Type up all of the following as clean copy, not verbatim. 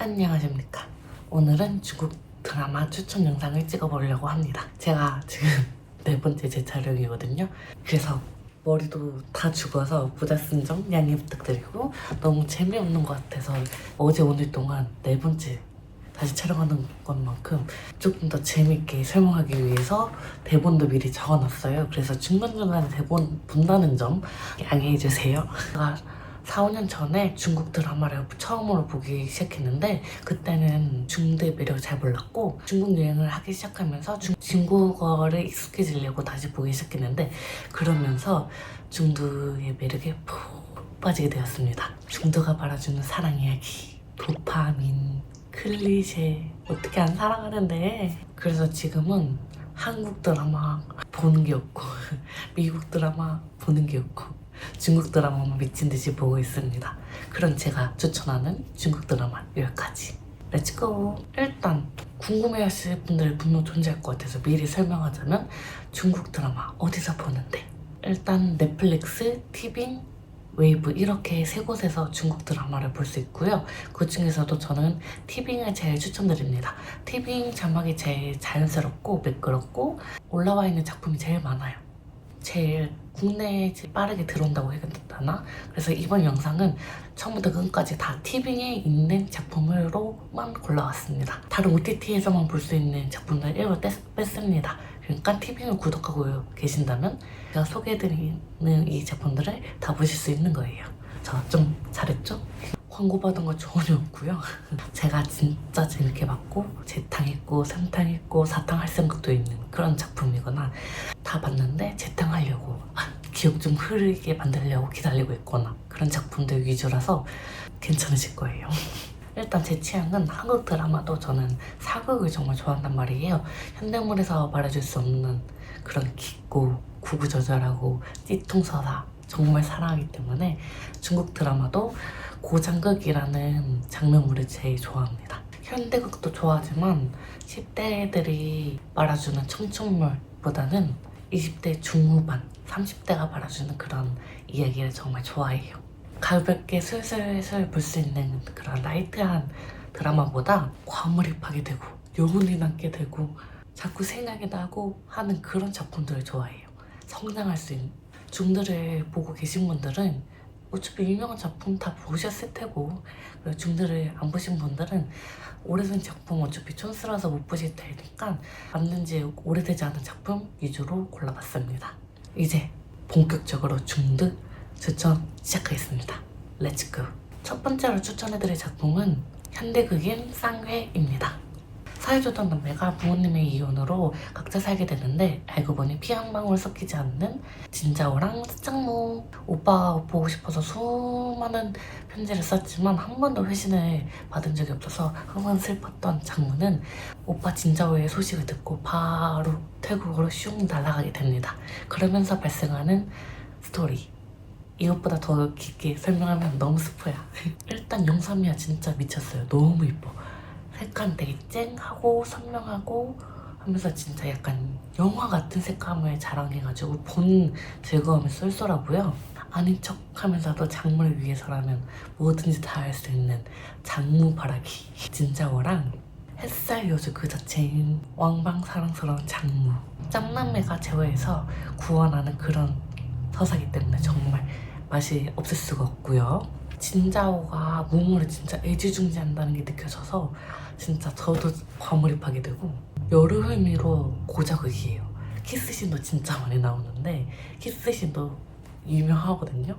안녕하십니까. 오늘은 중국 드라마 추천 영상을 찍어보려고 합니다. 제가 지금 4번째 제 촬영이거든요. 그래서 머리도 다 죽어서 부자 쓴 점 양해 부탁드리고, 너무 재미없는 것 같아서 어제 오늘 동안 4번째 다시 촬영하는 것만큼 조금 더 재밌게 설명하기 위해서 대본도 미리 적어놨어요. 그래서 중간중간에 대본 본다는 점 양해해주세요. 제가 4, 5년 전에 중국 드라마를 처음으로 보기 시작했는데, 그때는 중국의 매력을 잘 몰랐고 중국 여행을 하기 시작하면서 중국어를 익숙해지려고 다시 보기 시작했는데, 그러면서 중국의 매력에 푹 빠지게 되었습니다. 중국가 바라주는 사랑 이야기, 도파민, 클리셰, 어떻게 안 사랑하는데. 그래서 지금은 한국 드라마 보는 게 없고 미국 드라마 보는 게 없고 중국 드라마만 미친 듯이 보고 있습니다. 그럼 제가 추천하는 중국 드라마 여기까지. 렛츠고! 일단 궁금해하실 분들 분명 존재할 것 같아서 미리 설명하자면, 중국 드라마 어디서 보는데? 일단 넷플릭스, 티빙, 웨이브 이렇게 3곳에서 중국 드라마를 볼 수 있고요. 그 중에서도 저는 티빙을 제일 추천드립니다. 티빙 자막이 제일 자연스럽고 매끄럽고 올라와 있는 작품이 제일 많아요. 제일 국내에 제일 빠르게 들어온다고 해야 되나? 그래서 이번 영상은 처음부터 끝까지 다 티빙에 있는 작품으로만 골라왔습니다. 다른 OTT에서만 볼 수 있는 작품들 일부 뺐습니다. 그러니까 티빙을 구독하고 계신다면 제가 소개해드리는 이 작품들을 다 보실 수 있는 거예요. 저 좀 잘했죠? 광고받은 거 전혀 없고요. 제가 진짜 재밌게 봤고 재탕했고 3탕했고 4탕 할 생각도 있는 그런 작품이거나, 다 봤는데 재탕하려고 기억 좀 흐르게 만들려고 기다리고 있거나 그런 작품들 위주라서 괜찮으실 거예요. 일단 제 취향은 한국 드라마도 저는 사극을 정말 좋아한단 말이에요. 현대물에서 말해줄 수 없는 그런 깊고 구구절절하고 띠통서사 정말 사랑하기 때문에 중국 드라마도 고장극이라는 장르물을 제일 좋아합니다. 현대극도 좋아하지만 10대들이 말아주는 청춘물보다는 20대 중후반, 30대가 말아주는 그런 이야기를 정말 좋아해요. 가볍게 슬슬슬 볼 수 있는 그런 라이트한 드라마보다 과몰입하게 되고 여운이 남게 되고 자꾸 생각이 나고 하는 그런 작품들을 좋아해요. 성장할 수 있는 중들을 보고 계신 분들은 어차피 유명한 작품 다 보셨을 테고, 중들을 안 보신 분들은 오래된 작품 어차피 촌스러워서 못 보실 테니까 맞는지 오래되지 않은 작품 위주로 골라봤습니다. 이제 본격적으로 중드 추천 시작하겠습니다. 렛츠고! 첫 번째로 추천해드릴 작품은 현대극인 쌍회입니다. 사회주던 남매가 부모님의 이혼으로 각자 살게 되는데, 알고 보니 피 한 방울 섞이지 않는 진자오랑 스창무. 오빠가 보고 싶어서 수많은 편지를 썼지만 한 번도 회신을 받은 적이 없어서 항상 슬펐던 장무는 오빠 진자오의 소식을 듣고 바로 태국으로 슝 날아가게 됩니다. 그러면서 발생하는 스토리, 이것보다 더 깊게 설명하면 너무 스포야. 일단 영상미가 진짜 미쳤어요. 너무 이뻐. 색감 되게 쨍하고 선명하고 하면서 진짜 약간 영화 같은 색감을 자랑해가지고 본 즐거움이 쏠쏠하고요. 아닌 척 하면서도 장무를 위해서라면 뭐든지 다 할 수 있는 장무바라기 진자오랑 햇살 여주 그 자체인 왕방사랑스러운 장무, 짱남매가 제외해서 구원하는 그런 서사기 때문에 정말 맛이 없을 수가 없고요. 진자오가 무모를 진짜 애지중지한다는 게 느껴져서 진짜 저도 과몰입하게 되고, 여름의미로 고자극이에요. 키스신도 진짜 많이 나오는데 키스신도 유명하거든요.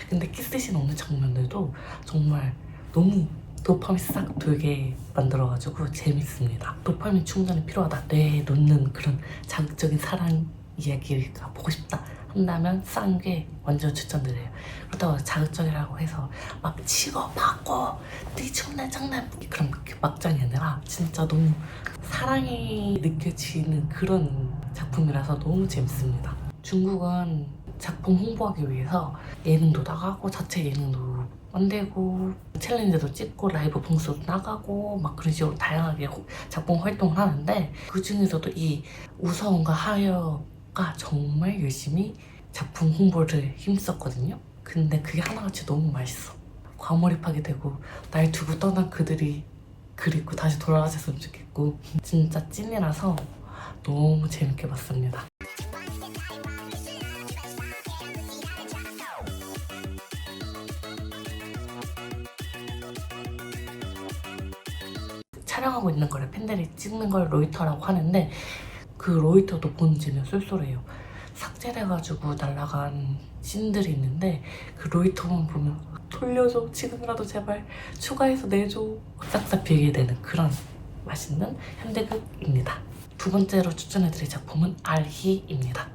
근데 키스신 없는 장면들도 정말 너무 도파민 싹 돌게 만들어가지고 재밌습니다. 도파민 충전이 필요하다, 뇌에 놓는 그런 자극적인 사랑 이야기가 보고 싶다 한다면 쌍괴 완전 추천드려요. 그렇다고 자극적이라고 해서 막 치고받고 뛰쳐내 장난 그런 막장이 아니라 진짜 너무 사랑이 느껴지는 그런 작품이라서 너무 재밌습니다. 중국은 작품 홍보하기 위해서 예능도 나가고 자체 예능도 만들고 챌린지도 찍고 라이브 방송도 나가고 막 그런 식으로 다양하게 작품 활동을 하는데, 그 중에서도 이 우서원과 하여가 정말 열심히 작품 홍보를 힘썼거든요. 근데 그게 하나같이 너무 맛있어. 과몰입하게 되고 날 두고 떠난 그들이 그리고 다시 돌아가셨으면 좋겠고 진짜 찐이라서 너무 재밌게 봤습니다. 촬영하고 있는 거를 팬들이 찍는 걸 로이터라고 하는데 그 로이터도 보는 재미가 쏠쏠해요. 삭제돼가지고 날아간 씬들이 있는데 그 로이터만 보면 돌려줘, 지금이라도 제발 추가해서 내줘, 싹싹 빌게 되는 그런 맛있는 현대극입니다. 두 번째로 추천해드릴 작품은 알희입니다.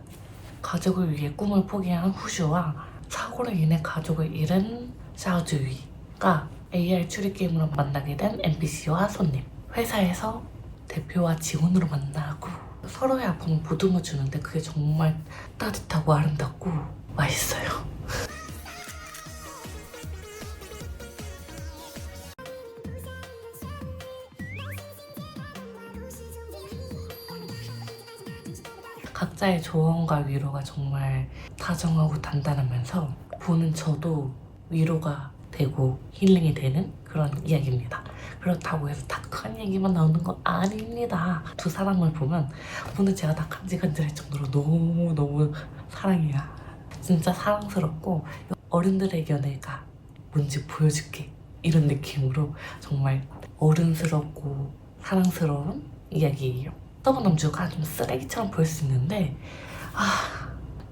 가족을 위해 꿈을 포기한 후슈와 사고로 인해 가족을 잃은 샤오즈위가 AR 추리 게임으로 만나게 된 NPC와 손님, 회사에서 대표와 직원으로 만나고 서로의 아픔을 보듬어 주는데 그게 정말 따뜻하고 아름답고 맛있어요. 각자의 조언과 위로가 정말 다정하고 단단하면서 보는 저도 위로가 되고 힐링이 되는 그런 이야기입니다. 그렇다고 해서 다크한 얘기만 나오는 건 아닙니다. 두 사람을 보면 오늘 제가 다 간질간질할 정도로 너무너무 사랑해요. 진짜 사랑스럽고 어른들의 연애가 뭔지 보여줄게 이런 느낌으로 정말 어른스럽고 사랑스러운 이야기예요. 서브 남주가 좀 쓰레기처럼 보일 수 있는데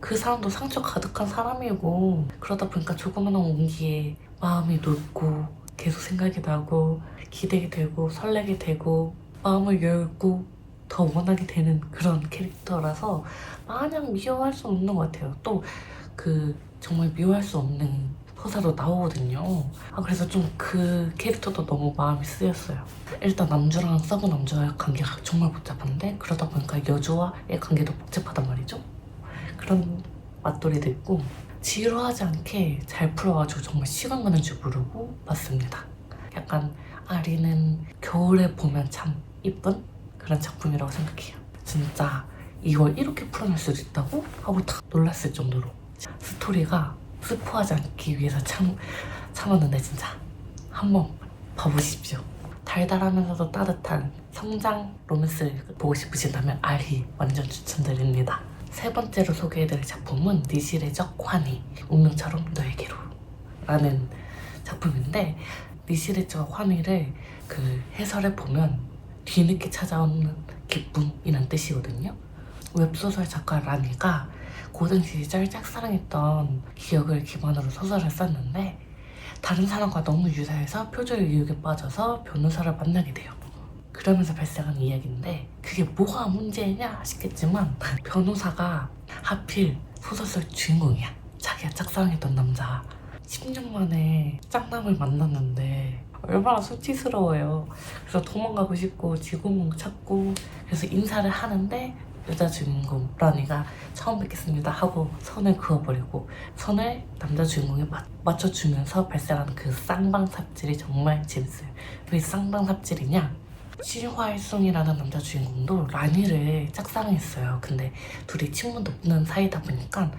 그 사람도 상처 가득한 사람이고 그러다 보니까 조그마한 온기에 마음이 녹고 계속 생각이 나고 기대게 되고 설레게 되고 마음을 열고 더 원하게 되는 그런 캐릭터라서 마냥 미워할 수 없는 것 같아요. 또 그 정말 미워할 수 없는 서사도 나오거든요. 그래서 좀 그 캐릭터도 너무 마음이 쓰였어요. 일단 남주랑 서브 남주와의 관계가 정말 복잡한데 그러다 보니까 여주와의 관계도 복잡하단 말이죠. 그런 맛돌이도 있고 지루하지 않게 잘 풀어가지고 정말 시간 가는 줄 모르고 봤습니다. 약간 아리는 겨울에 보면 참 이쁜 그런 작품이라고 생각해요. 진짜 이걸 이렇게 풀어낼 수도 있다고? 하고 다 놀랐을 정도로 스토리가 스포하지 않기 위해서 참았는데 진짜 한번 봐보십시오. 달달하면서도 따뜻한 성장 로맨스를 보고 싶으신다면 알희 완전 추천드립니다. 세 번째로 소개해드릴 작품은 니실의 적 환희, 운명처럼 너에게로 라는 작품인데 니실의 적 환희를 그 해설에 보면 뒤늦게 찾아오는 기쁨이란 뜻이거든요. 웹소설 작가 라니가 고등 시절 짝사랑했던 기억을 기반으로 소설을 썼는데 다른 사람과 너무 유사해서 표절 유혹에 빠져서 변호사를 만나게 돼요. 그러면서 발생한 이야기인데 그게 뭐가 문제냐 싶겠지만 변호사가 하필 소설 속 주인공이야. 자기가 짝사랑했던 남자 10년 만에 짝남을 만났는데 얼마나 수치스러워요. 그래서 도망가고 싶고 지구멍 찾고 그래서 인사를 하는데 여자 주인공 라니가 처음 뵙겠습니다 하고 선을 그어버리고 선을 남자 주인공에 맞춰주면서 발생하는 그 쌍방삽질이 정말 재밌어요. 왜 쌍방삽질이냐? 신화일송이라는 남자 주인공도 라니를 짝사랑했어요. 근데 둘이 친분도 없는 사이다 보니까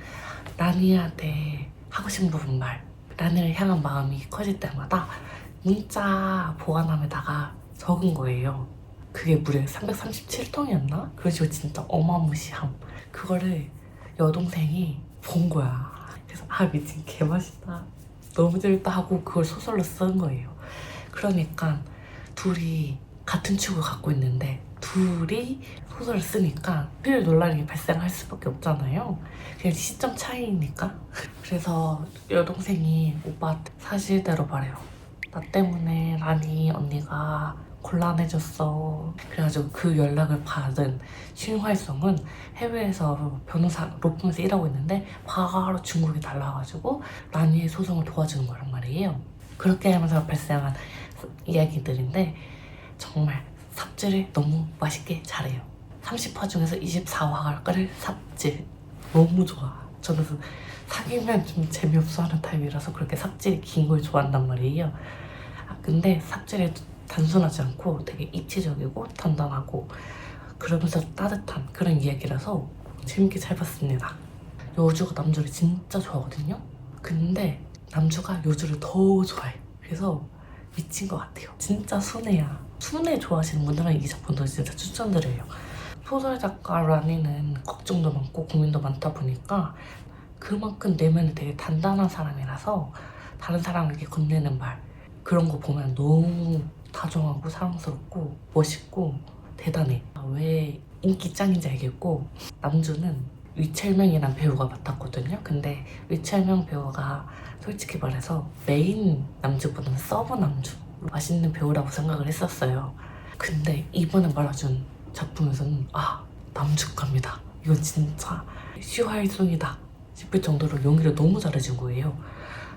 라니한테 하고 싶은 말, 라니를 향한 마음이 커질 때마다 문자 보관함에다가 적은 거예요. 그게 무려 337통이었나? 그래서 진짜 어마무시함. 그거를 여동생이 본 거야. 그래서 미친 개맛있다. 너무 재밌다 하고 그걸 소설로 쓴 거예요. 그러니까 둘이 같은 축을 갖고 있는데 둘이 소설을 쓰니까 필 논란이 발생할 수밖에 없잖아요. 그냥 시점 차이니까. 그래서 여동생이 오빠한테 사실대로 말해요. 나 때문에 라니 언니가 곤란해졌어. 그래가지고 그 연락을 받은 신화일성은 해외에서 변호사 로펌에서 일하고 있는데 바로 중국에 날라와가지고 라니의 소송을 도와주는 거란 말이에요. 그렇게 하면서 발생한 이야기들인데 정말 삽질을 너무 맛있게 잘해요. 30화 중에서 24화를 삽질 너무 좋아. 저는 사귀면 좀 재미없어 하는 타입이라서 그렇게 삽질이 긴 걸 좋아한단 말이에요. 근데 삽질이 단순하지 않고 되게 입체적이고 단단하고 그러면서 따뜻한 그런 이야기라서 재밌게 잘 봤습니다. 여주가 남주를 진짜 좋아하거든요. 근데 남주가 여주를 더 좋아해. 그래서 미친 것 같아요. 진짜 순애야. 순애 좋아하시는 분들은 이 작품도 진짜 추천드려요. 소설 작가 라니는 걱정도 많고 고민도 많다 보니까 그만큼 내면이 되게 단단한 사람이라서 다른 사람에게 건네는 말 그런 거 보면 너무 다정하고 사랑스럽고 멋있고 대단해. 왜 인기 짱인지 알겠고 남주는 위철명이란 배우가 맡았거든요. 근데 위철명 배우가 솔직히 말해서 메인 남주보다는 서브 남주 맛있는 배우라고 생각을 했었어요. 근데 이번에 말해준 작품에서는 남주갑니다. 이건 진짜 슈화일송이다 싶을 정도로 연기를 너무 잘해준 거예요.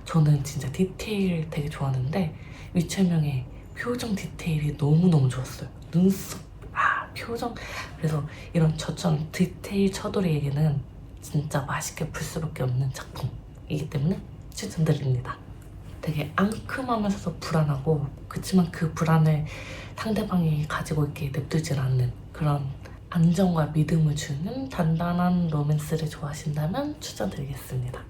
저는 진짜 디테일 되게 좋아하는데 위철명의 표정 디테일이 너무너무 좋았어요. 눈썹, 표정. 그래서 이런 저처럼 디테일 처돌이에게는 진짜 맛있게 풀 수밖에 없는 작품이기 때문에 추천드립니다. 되게 앙큼하면서도 불안하고 그치만 그 불안을 상대방이 가지고 있게 냅두질 않는 그런 안정과 믿음을 주는 단단한 로맨스를 좋아하신다면 추천드리겠습니다.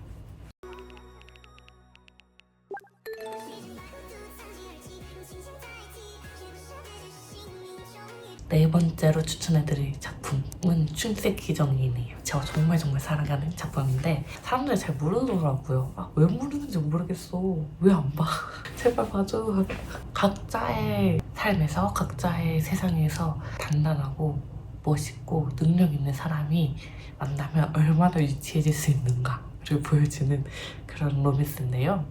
네 번째로 추천해드릴 작품은 춘색기정이네요. 제가 정말 사랑하는 작품인데 사람들이 잘 모르더라고요. 왜 모르는지 모르겠어. 왜 안 봐? 제발 봐줘. 각자의 삶에서 각자의 세상에서 단단하고 멋있고 능력 있는 사람이 만나면 얼마나 유치해질 수 있는가를 보여주는 그런 로맨스인데요.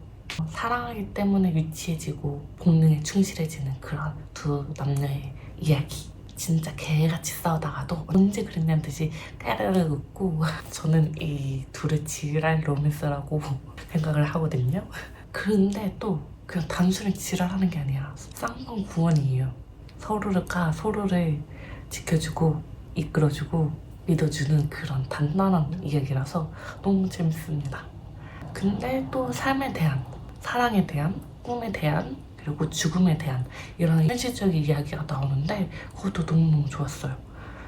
사랑하기 때문에 유치해지고 본능에 충실해지는 그런 두 남녀의 이야기. 진짜 개같이 싸우다가도 언제 그랬냐는 듯이 까르르 웃고 저는 이 둘의 지랄 로맨스라고 생각을 하거든요. 그런데 또 그냥 단순히 지랄하는 게 아니라 쌍방구원이에요. 서로가 서로를 지켜주고 이끌어주고 믿어주는 그런 단단한 이야기라서 너무 재밌습니다. 근데 또 삶에 대한, 사랑에 대한, 꿈에 대한 그리고 죽음에 대한 이런 현실적인 이야기가 나오는데 그것도 너무너무 좋았어요.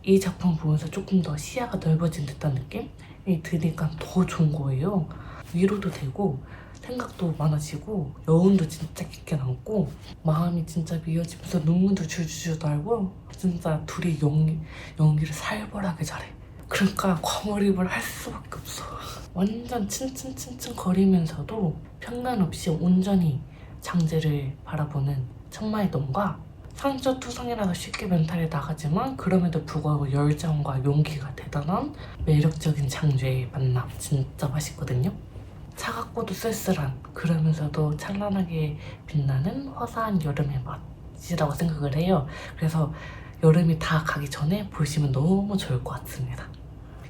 이 작품 보면서 조금 더 시야가 넓어진 듯한 느낌이 드니까 더 좋은 거예요. 위로도 되고 생각도 많아지고 여운도 진짜 깊게 남고 마음이 진짜 미어지면서 눈물도 줄줄줄 날고 진짜 둘이 연기를 살벌하게 잘해. 그러니까 과몰입을 할 수밖에 없어. 완전 츤츤츤츤 거리면서도 편견 없이 온전히 장재를 바라보는 천마의돈과 상처투성이라서 쉽게 멘탈이 나가지만 그럼에도 불구하고 열정과 용기가 대단한 매력적인 장주의 만남 진짜 맛있거든요. 차갑고도 쓸쓸한 그러면서도 찬란하게 빛나는 화사한 여름의 맛이라고 생각을 해요. 그래서 여름이 다 가기 전에 보시면 너무 좋을 것 같습니다.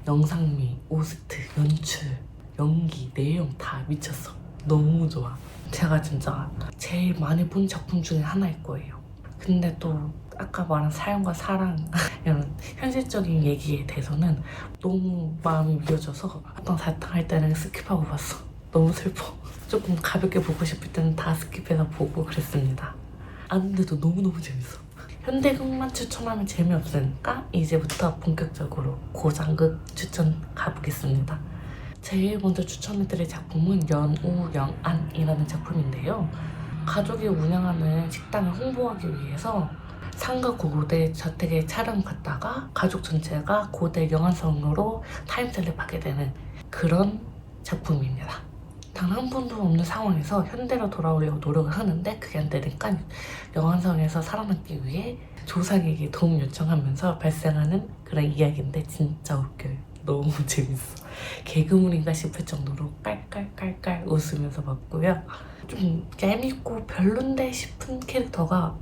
영상미, 오스트, 연출, 연기, 내용 다 미쳤어. 너무 좋아. 제가 진짜 제일 많이 본 작품 중에 하나일 거예요. 근데 또 아까 말한 사연과 사랑 이런 현실적인 얘기에 대해서는 너무 마음이 미어져서 어떤 사탕할 때는 스킵하고 봤어. 너무 슬퍼. 조금 가볍게 보고 싶을 때는 다 스킵해서 보고 그랬습니다. 근데도 너무너무 재밌어. 현대극만 추천하면 재미없으니까 이제부터 본격적으로 고장극 추천 가보겠습니다. 제일 먼저 추천해드릴 작품은 연우영안이라는 작품인데요. 가족이 운영하는 식당을 홍보하기 위해서 상가 고대 저택에 촬영 갔다가 가족 전체가 고대 영안성으로 타임슬립하게 되는 그런 작품입니다. 단 한 분도 없는 상황에서 현대로 돌아오려고 노력을 하는데 그게 안 되니까 영안성에서 살아남기 위해 조상에게 도움 요청하면서 발생하는 그런 이야기인데 진짜 웃겨요. 너무 재밌어. 개그물인가 싶을 정도로 깔깔깔깔 웃으면서 봤고요. 좀 얄밉고 별론데 싶은 캐릭터가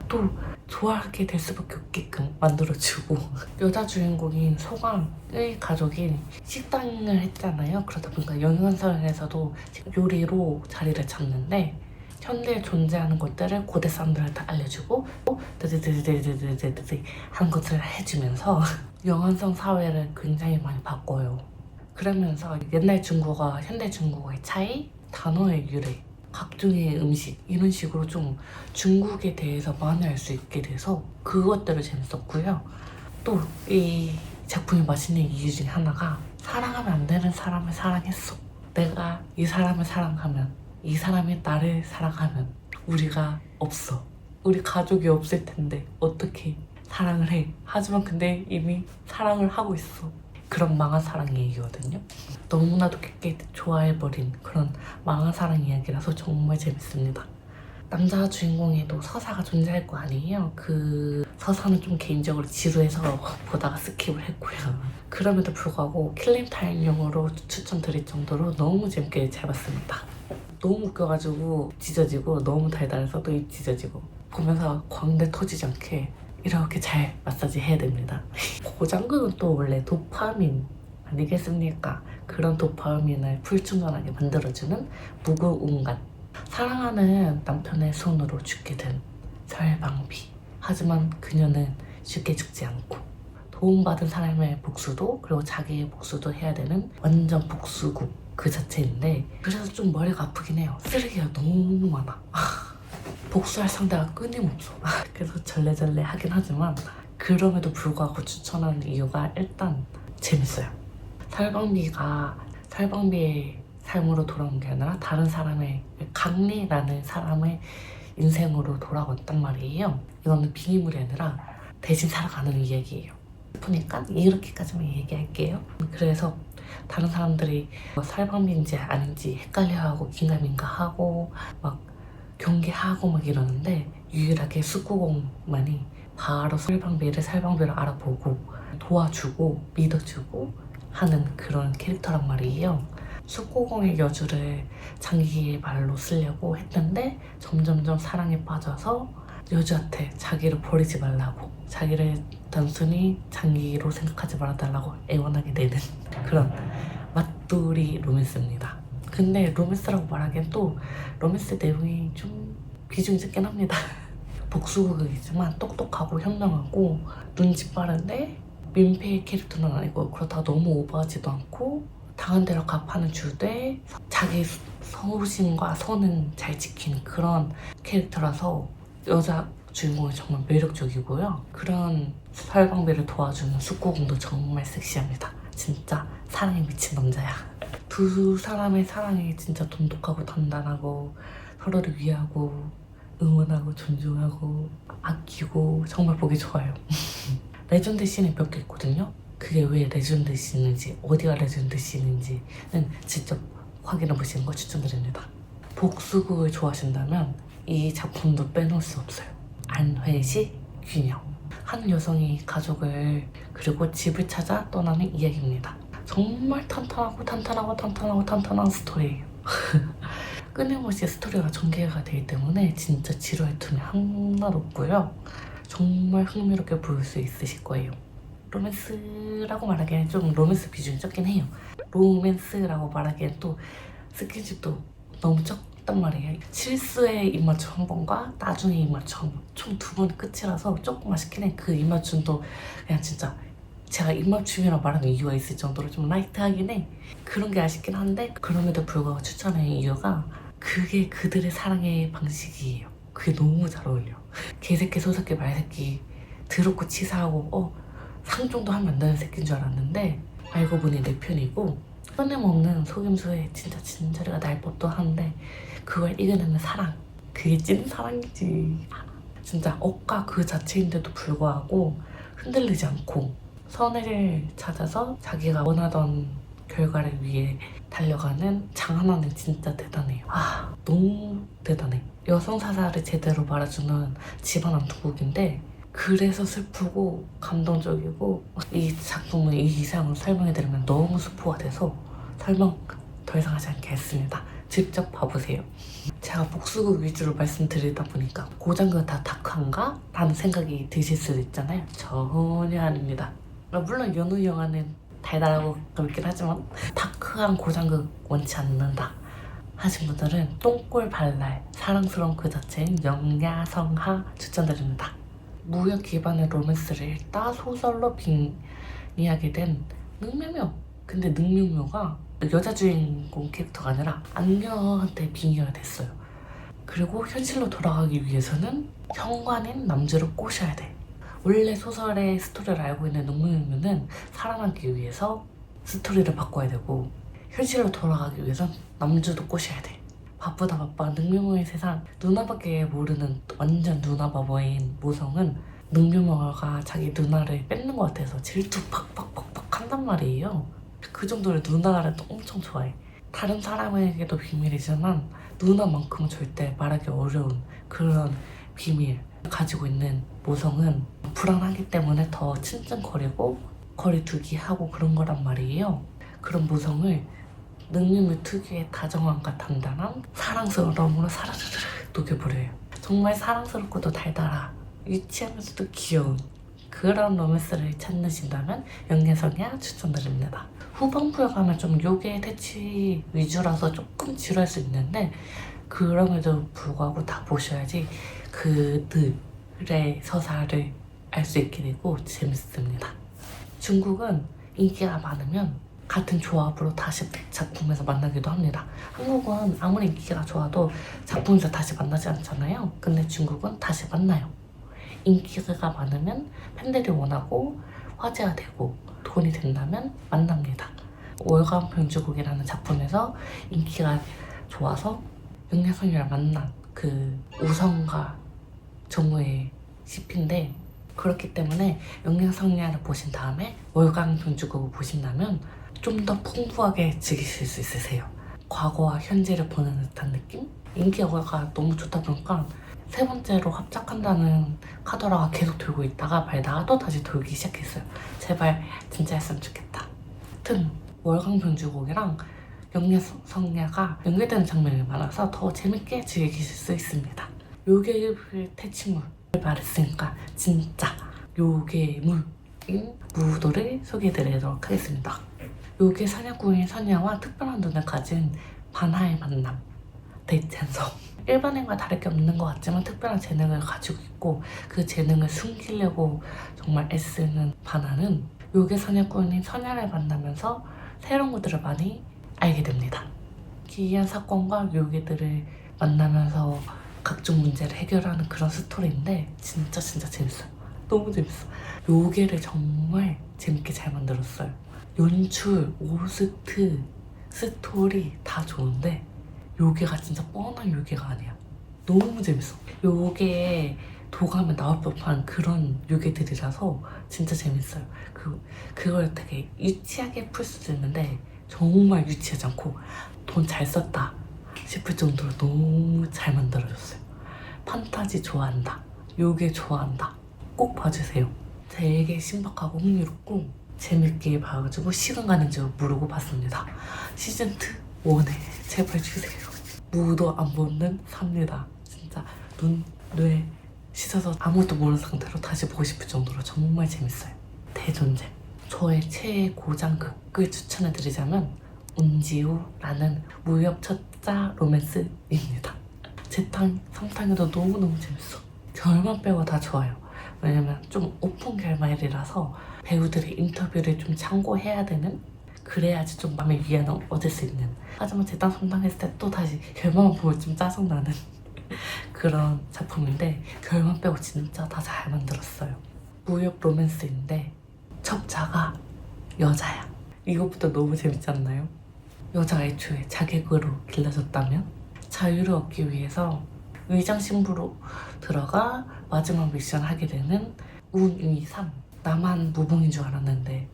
또 좋아하게 될 수밖에 없게끔 만들어주고 여자 주인공인 소강의 가족이 식당을 했잖아요. 그러다 보니까 영현성에서도 요리로 자리를 잡는데 현대에 존재하는 것들을 고대 사람들한테 알려주고 드드드드드드드드 하는 것들을 해주면서 영안성 사회를 굉장히 많이 바꿔요. 그러면서 옛날 중국어와 현대 중국어의 차이, 단어의 유래, 각종의 음식 이런 식으로 좀 중국에 대해서 많이 알 수 있게 돼서 그것들을 재밌었고요. 또 이 작품이 맛있는 이유 중에 하나가 사랑하면 안 되는 사람을 사랑했어. 내가 이 사람을 사랑하면 이 사람이 나를 사랑하면 우리가 없어. 우리 가족이 없을 텐데 어떻게 사랑을 해. 하지만 근데 이미 사랑을 하고 있어. 그런 망한 사랑 얘기거든요. 너무나도 깊게 좋아해버린 그런 망한 사랑 이야기라서 정말 재밌습니다. 남자 주인공에도 서사가 존재할 거 아니에요. 그 서사는 좀 개인적으로 지루해서 보다가 스킵을 했고요. 그럼에도 불구하고 킬링타임용으로 추천드릴 정도로 너무 재밌게 잘 봤습니다. 너무 웃겨가지고 찢어지고 너무 달달해서 또 입 찢어지고 보면서 광대 터지지 않게 이렇게 잘 마사지 해야 됩니다. 고장극은 또 원래 도파민 아니겠습니까? 그런 도파민을 풀충전하게 만들어주는 무구운간. 사랑하는 남편의 손으로 죽게 된 설방비. 하지만 그녀는 쉽게 죽지 않고 도움받은 사람의 복수도 그리고 자기의 복수도 해야 되는 완전 복수국 그 자체인데 그래서 좀 머리가 아프긴 해요. 쓰레기가 너무 많아. 복수할 상대가 끊임없어. 그래서 절레절레 하긴 하지만 그럼에도 불구하고 추천하는 이유가 일단 재밌어요. 설방비의 삶으로 돌아온 게 아니라 다른 사람의 강리라는 사람의 인생으로 돌아왔단 말이에요. 이거는 빙의물이 아니라 대신 살아가는 이야기예요. 보니까 이렇게까지만 얘기할게요. 그래서 다른 사람들이 설방비인지 아닌지 헷갈려하고 긴가민가하고 막 경계하고 막 이러는데 유일하게 숙구공만이 바로 설방비를 알아보고 도와주고 믿어주고 하는 그런 캐릭터란 말이에요. 숙구공의 여주를 장기의 말로 쓰려고 했는데 점점점 사랑에 빠져서 여주한테 자기를 버리지 말라고 자기를 단순히 장기로 생각하지 말아달라고 애원하게 되는 그런 맛돌이 로맨스입니다. 근데 로맨스라고 말하기엔 또 로맨스 내용이 좀 비중이 적긴 합니다. 복수극이지만 똑똑하고 현명하고 눈치 빠른데 민폐의 캐릭터는 아니고 그렇다고 너무 오버하지도 않고 당한 대로 갚아는 주되 자기 소신과 선은 잘 지키는 그런 캐릭터라서 여자 주인공이 정말 매력적이고요. 그런 설방비를 도와주는 숙구공도 정말 섹시합니다. 진짜 사랑에 미친 남자야. 두 사람의 사랑이 진짜 돈독하고 단단하고 서로를 위하고 응원하고 존중하고 아끼고 정말 보기 좋아요. 레전드 씬이 몇 개 있거든요. 그게 왜 레전드 씬인지 어디가 레전드 씬인지는 직접 확인해 보시는 걸 추천드립니다. 복수극을 좋아하신다면 이 작품도 빼놓을 수 없어요. 안회시 균형. 한 여성이 가족을 그리고 집을 찾아 떠나는 이야기입니다. 정말 탄탄한 스토리예요. 끊임없이 스토리가 전개가 되기 때문에 진짜 지루할 틈이 하나도 없고요. 정말 흥미롭게 볼 수 있으실 거예요. 로맨스라고 말하기에는 좀 로맨스 비중이 적긴 해요. 로맨스라고 말하기엔 또 스킨십도 너무 적단 말이에요. 실수의 입맞춤 한 번과 나중에 입맞춤 한 번, 총 두 번이 끝이라서 조금 아쉽긴 해. 그 입맞춤도 그냥 진짜 제가 입맞춤이라고 말하는 이유가 있을 정도로 좀 라이트하긴 해. 그런 게 아쉽긴 한데 그럼에도 불구하고 추천하는 이유가 그게 그들의 사랑의 방식이에요. 그게 너무 잘 어울려. 개새끼 소새끼 말새끼 더럽고 치사하고 상종도 하면 안 되는 새끼인 줄 알았는데 알고 보니 내 편이고 끊임없는 속임수에 진짜 진저리가 날 법도 한데 그걸 이겨내는 사랑, 그게 찐 사랑이지. 진짜 억까 그 자체인데도 불구하고 흔들리지 않고 선을 찾아서 자기가 원하던 결과를 위해 달려가는 장하나는 진짜 대단해요. 너무 대단해. 여성 사사를 제대로 말아주는 집안한 두곡인데 그래서 슬프고 감동적이고 이 작품의 이 이상을 설명해드리면 너무 스포가 돼서 설명 더 이상 하지 않겠습니다. 직접 봐보세요. 제가 복수극 위주로 말씀드리다 보니까 고장극 다 다크한가? 라는 생각이 드실 수도 있잖아요. 전혀 아닙니다. 물론 연우 영화는 달달하고 그렇긴 하지만 다크한 고장극 원치 않는다 하신 분들은 똥골 발랄 사랑스러운 그 자체인 영야성하 추천드립니다. 무역 기반의 로맨스를 읽다 소설로 빙의하게 된 능묘묘. 근데 능묘묘가 여자 주인공 캐릭터가 아니라 악녀한테 빙의가 됐어요. 그리고 현실로 돌아가기 위해서는 현관인 남주를 꼬셔야 돼. 원래 소설의 스토리를 알고 있는 능묘묘는 살아남기 위해서 스토리를 바꿔야 되고 현실로 돌아가기 위해선 남주도 꼬셔야 돼. 바쁘다 바빠 능묘모의 세상. 누나밖에 모르는 완전 누나 바보인 모성은 능묘모가 자기 누나를 뺏는 것 같아서 질투 팍팍팍팍 한단 말이에요. 그 정도로 누나를 또 엄청 좋아해. 다른 사람에게도 비밀이지만 누나만큼은 절대 말하기 어려운 그런 비밀 가지고 있는 모성은 불안하기 때문에 더 찡찡거리고 거리두기 하고 그런 거란 말이에요. 그런 모성을 능률 특유의 다정함과 단단함, 사랑스러움으로 사라져들어 녹여버려요. 정말 사랑스럽고도 달달하, 유치하면서도 귀여운 그런 로맨스를 찾으신다면 영예성야 추천드립니다. 후반부에 가면 좀 요괴 퇴치 위주라서 조금 지루할 수 있는데 그럼에도 불구하고 다 보셔야지 그들의 서사를 알 수 있게 되고 재밌습니다. 중국은 인기가 많으면 같은 조합으로 다시 작품에서 만나기도 합니다. 한국은 아무리 인기가 좋아도 작품에서 다시 만나지 않잖아요. 근데 중국은 다시 만나요. 인기가 많으면 팬들이 원하고 화제가 되고 돈이 된다면 만납니다. 월간 병주곡이라는 작품에서 인기가 좋아서 영예선이랑 만난 그 우성과 정우의 CP인데 그렇기 때문에 영예성야를 보신 다음에 월간 병주곡을 보신다면 좀 더 풍부하게 즐기실 수 있으세요. 과거와 현재를 보는 듯한 느낌? 인기가 너무 좋다 보니까 세 번째로 합작한다는 카더라가 계속 돌고 있다가 말다가 또 다시 돌기 시작했어요. 제발 진짜 했으면 좋겠다. 하여튼 월광병주곡이랑 영예성야가 연결되는 장면이 많아서 더 재밌게 즐기실 수 있습니다. 요괴의 퇴치물 말했으니까 진짜 요괴물인 무도를 소개해드리도록 하겠습니다. 요괴 사냥꾼인 선야와 특별한 눈을 가진 반하의 만남 대찬성. 일반인과 다를 게 없는 것 같지만 특별한 재능을 가지고 있고 그 재능을 숨기려고 정말 애쓰는 반하는 요괴 사냥꾼인 선야를 만나면서 새로운 것들을 많이 알게 됩니다. 기이한 사건과 요괴들을 만나면서 각종 문제를 해결하는 그런 스토리인데 진짜 재밌어요. 너무 재밌어. 요괴를 정말 재밌게 잘 만들었어요. 연출, 오스트, 스토리 다 좋은데 요괴가 진짜 뻔한 요괴가 아니야. 너무 재밌어. 요괴에 도감에 나올 법한 그런 요괴들이라서 진짜 재밌어요. 그걸 되게 유치하게 풀 수도 있는데 정말 유치하지 않고 돈 잘 썼다 싶을 정도로 너무 잘 만들어졌어요. 판타지 좋아한다, 요괴 좋아한다, 꼭 봐주세요. 되게 신박하고 흥미롭고 재밌게 봐가지고 시간 가는 줄 모르고 봤습니다. 시즌2 원해 제발 주세요. 무도 안 보는 삽니다. 진짜 눈, 뇌 씻어서 아무것도 모르는 상태로 다시 보고 싶을 정도로 정말 재밌어요. 대존재. 저의 최애 고장극을 추천해드리자면 운지우라는 무협 첫자 로맨스입니다. 재탕, 성탕에도 너무너무 재밌어. 결말 빼고 다 좋아요. 왜냐면 좀 오픈 결말이라서 배우들의 인터뷰를 좀 참고해야 되는, 그래야지 좀 마음의 위안을 얻을 수 있는. 하지만 재탕 성탕했을 때 또 다시 결말만 보면 좀 짜증나는 그런 작품인데 결말 빼고 진짜 다 잘 만들었어요. 무협 로맨스인데 첩자가 여자야. 이것부터 너무 재밌지 않나요? 여자가 애초에 자객으로 길러졌다면 자유를 얻기 위해서 위장 신부로 들어가 마지막 미션 하게 되는 운이3. 나만 무봉인 줄 알았는데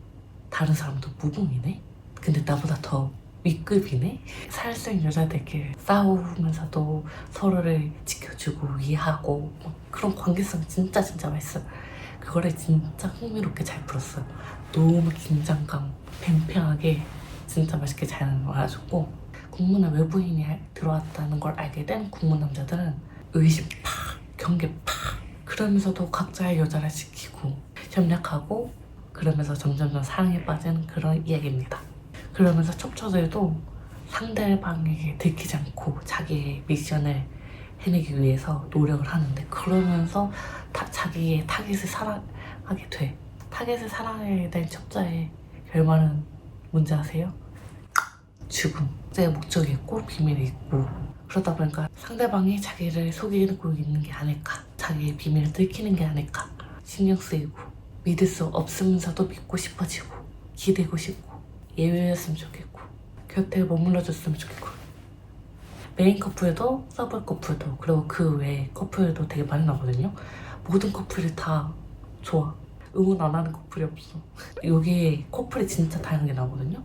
다른 사람도 무봉이네? 근데 나보다 더 윗급이네? 살수있는 여자들끼리 싸우면서도 서로를 지켜주고 위하고 그런 관계성이 진짜 맛있어요. 그거를 진짜 흥미롭게 잘 풀었어요. 너무 긴장감 팽팽하게 진짜 맛있게 잘 말아줬고, 국문에 외부인이 들어왔다는 걸 알게 된 국문 남자들은 의심 팍, 경계 팍, 그러면서도 각자의 여자를 지키고 협력하고 그러면서 점점 사랑에 빠지는 그런 이야기입니다. 그러면서 첩처들도 상대방에게 들키지 않고 자기의 미션을 해내기 위해서 노력을 하는데, 그러면서 자기의 타겟을 사랑하게 돼. 타겟을 사랑하게 된 첩자의 결말은 뭔지 아세요? 죽음. 제 목적이 있고 비밀이 있고, 그러다 보니까 상대방이 자기를 속이고 있는 게 아닐까, 자기의 비밀을 들키는 게 아닐까 신경 쓰이고, 믿을 수 없으면서도 믿고 싶어지고, 기대고 싶고, 예외였으면 좋겠고, 곁에 머물러줬으면 좋겠고, 메인 커플도 서브 커플도 그리고 그 외에 커플도 되게 많이 나거든요. 모든 커플이 다 좋아. 응원 안 하는 커플이 없어. 여기 커플이 진짜 다양하게 나오거든요.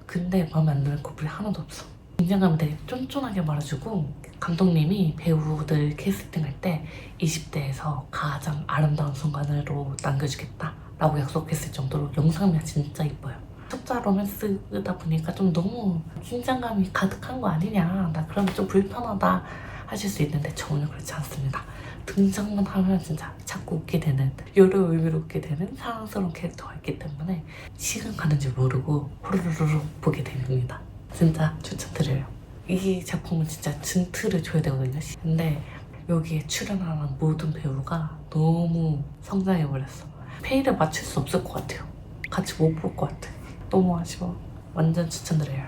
근데 마음에 안 드는 커플이 하나도 없어. 긴장감을 되게 쫀쫀하게 말아주고 감독님이 배우들 캐스팅할 때 20대에서 가장 아름다운 순간으로 남겨주겠다 라고 약속했을 정도로 영상미가 진짜 이뻐요. 숫자 로맨스다 보니까 좀 너무 긴장감이 가득한 거 아니냐, 나 그러면 좀 불편하다 하실 수 있는데 전혀 그렇지 않습니다. 등장만 하면 진짜 자꾸 웃게 되는, 여러 의미로 웃게 되는 사랑스러운 캐릭터가 있기 때문에 시간 가는 줄 모르고 호로로로 보게 됩니다. 진짜 추천드려요. 이 작품은 진짜 진트를 줘야 되거든요. 근데 여기에 출연하는 모든 배우가 너무 성장해버렸어. 페이를 맞출 수 없을 것 같아요. 같이 못 볼 것 같아. 너무 아쉬워. 완전 추천드려요.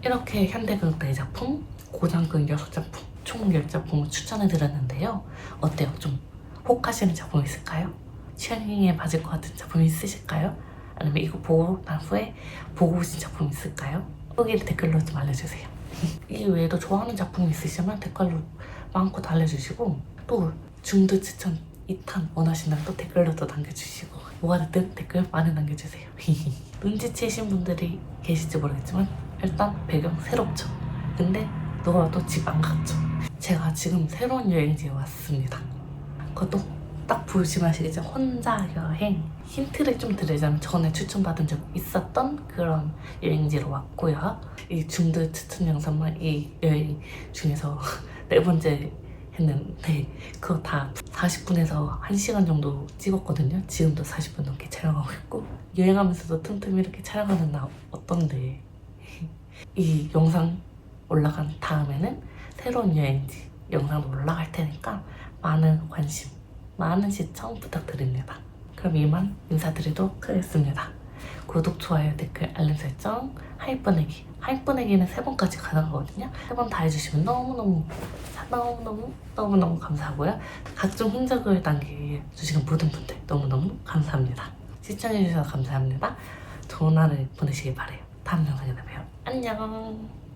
이렇게 현대극 4작품, 고장극 6작품, 총 10작품을 추천해드렸는데요. 어때요? 좀 혹하시는 작품 있을까요? 취향에 맞을 것 같은 작품 있으실까요? 아니면 이거 보고 난 후에 보고 오신 작품 있을까요? 후기를 댓글로 좀 알려주세요. 이 외에도 좋아하는 작품 있으시면 댓글로 마음껏 알려주시고, 또 중드 추천 2탄 원하시면 또 댓글로 또 남겨주시고, 뭐가 됐든 댓글 많이 남겨주세요. 눈치채신 분들이 계실지 모르겠지만 일단 배경 새롭죠. 근데 누가 와도 집 안 갔죠. 제가 지금 새로운 여행지에 왔습니다. 그것도 딱 보시면 아시겠죠? 혼자 여행. 힌트를 좀 드리자면 전에 추천받은 적 있었던 그런 여행지로 왔고요. 이 중드 추천 영상만 이 여행 중에서 4번째 했는데 그거 다 40분에서 1시간 정도 찍었거든요. 지금도 40분 넘게 촬영하고 있고, 여행하면서도 틈틈이 이렇게 촬영하는 나 어떤데. 이 영상 올라간 다음에는 새로운 여행지 영상도 올라갈 테니까 많은 관심, 많은 시청 부탁드립니다. 그럼 이만 인사드리도록 하겠습니다. 구독, 좋아요, 댓글, 알림 설정, 하이프 보내기. 하이프 보내기는 3번까지 가능하거든요. 3번 다 해주시면 너무너무 감사하고요. 각종 흔적을 남겨주시는 모든 분들 너무너무 감사합니다. 시청해주셔서 감사합니다. 좋은 하루 보내시길 바래요. 다음 영상에서 봬요. 안녕.